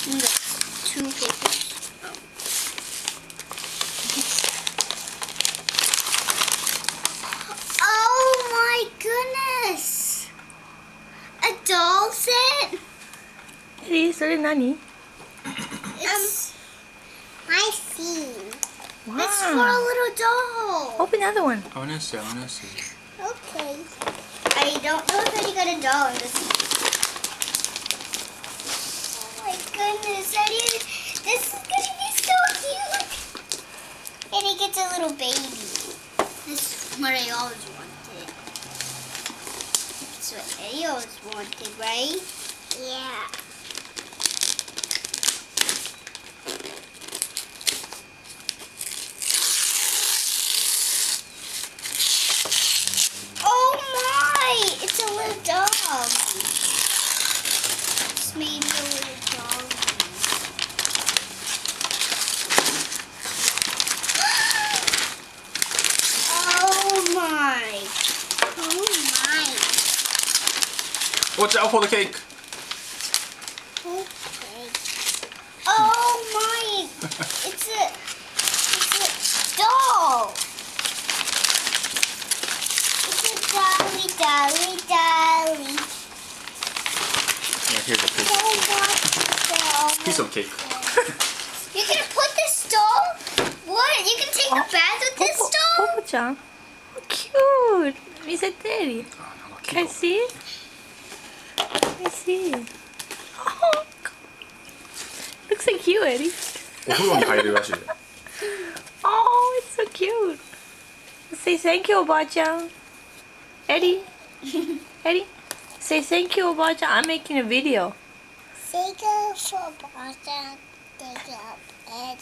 Two papers. Oh my goodness! A doll set? So nani? It's my scene. Wow. It's for a little doll. Open the other one. I wanna see. Okay. I don't know if Eddie got a doll in this. Oh my goodness, Eddie. This is gonna be so cute. Eddie gets a little baby. This is what I always wanted. That's what Eddie always wanted, right? Yeah. Oh my! It's a little dog. It's maybe a little dog. Oh my! Oh my! Watch out for the cake. Okay. Oh my! It's a doll. It's a dolly, dolly, dolly. Yeah, here's a cake. Piece of cake. You're gonna put this doll? What? You can take a bath with this doll? Popo-chan. Oh, cute. Misete. Can I see it? Let me see. Oh, looks so cute, Eddie. お風呂に入るらしい。 Oh, it's so cute. Say thank you, Oba-chan. Eddie. Eddie. Say thank you, Oba-chan. I'm making a video. Take a for Boston. Take up and